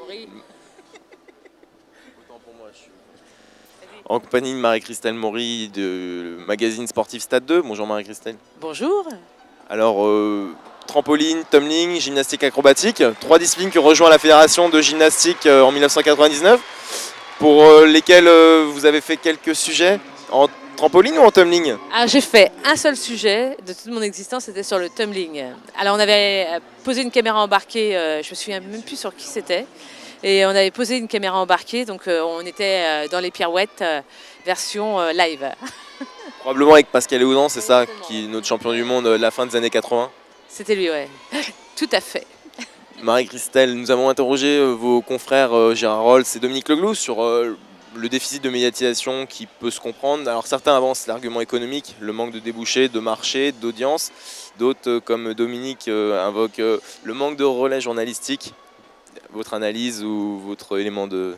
Autant pour moi, je suis en compagnie de Marie-Christelle Maury de magazine sportif Stade 2. Bonjour Marie-Christelle. Bonjour. Alors, trampoline, tumbling, gymnastique acrobatique, 3 disciplines qui ont rejoint la fédération de gymnastique en 1999, pour lesquelles vous avez fait quelques sujets en trampoline ou en tumbling? Ah, j'ai fait un seul sujet de toute mon existence, c'était sur le tumbling. Alors on avait posé une caméra embarquée, je me souviens même plus sur qui c'était, et on avait posé une caméra embarquée, donc on était dans les pirouettes version live. Probablement avec Pascal Héoudan, c'est ça, qui est notre champion du monde la fin des années 80. C'était lui, ouais. Tout à fait. Marie-Christelle, nous avons interrogé vos confrères Gérard Rolls et Dominique Leglou sur le déficit de médiatisation qui peut se comprendre. Alors certains avancent l'argument économique, le manque de débouchés, de marché, d'audience. D'autres, comme Dominique, invoquent le manque de relais journalistique. Votre analyse ou votre élément de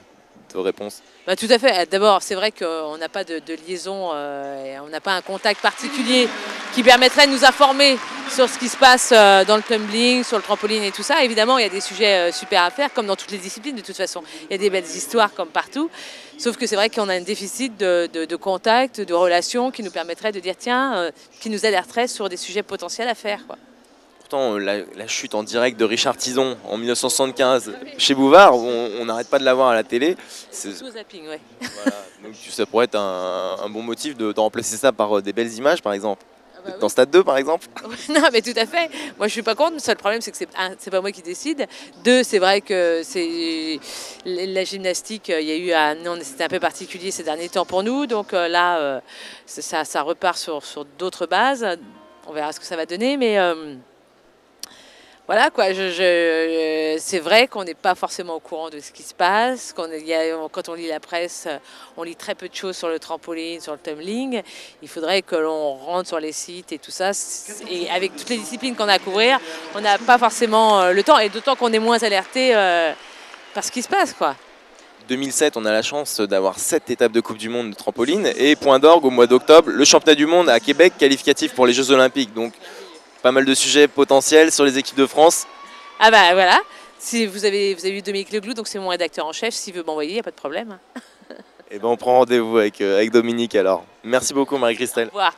réponse? Bah, tout à fait. D'abord, c'est vrai qu'on n'a pas de liaison, et on n'a pas un contact particulier qui permettrait de nous informer sur ce qui se passe dans le tumbling, sur le trampoline et tout ça. Évidemment, il y a des sujets super à faire, comme dans toutes les disciplines de toute façon. Il y a des belles histoires comme partout. Sauf que c'est vrai qu'on a un déficit de contact, de relations qui nous permettrait de dire tiens, qui nous alerterait sur des sujets potentiels à faire, quoi. Pourtant, la chute en direct de Richard Tison en 1975 chez Bouvard, on n'arrête pas de la voir à la télé. Sous zapping, ouais. Voilà. Donc ça pourrait être un bon motif de remplacer ça par des belles images, par exemple. Ah bah oui. Dans Stade 2, par exemple. Non, mais tout à fait. Moi, je suis pas contre. Le seul problème, c'est que c'est pas moi qui décide. Deux, c'est vrai que c'est la gymnastique. Il y a eu c'était un peu particulier ces derniers temps pour nous. Donc là, ça repart sur d'autres bases. On verra ce que ça va donner, mais voilà quoi. C'est vrai qu'on n'est pas forcément au courant de ce qui se passe. Quand on lit la presse, on lit très peu de choses sur le trampoline, sur le tumbling. Il faudrait que l'on rentre sur les sites et tout ça. Et avec toutes les disciplines qu'on a à couvrir, on n'a pas forcément le temps. Et d'autant qu'on est moins alerté par ce qui se passe, quoi. 2007, on a la chance d'avoir 7 étapes de Coupe du Monde de trampoline et point d'orgue au mois d'octobre, le championnat du monde à Québec qualificatif pour les Jeux Olympiques. Donc pas mal de sujets potentiels sur les équipes de France. Ah bah voilà, si vous avez eu Dominique Leglou, donc c'est mon rédacteur en chef, s'il veut m'envoyer, il n'y a pas de problème. Et ben on prend rendez-vous avec Dominique alors. Merci beaucoup Marie-Christelle. Au revoir.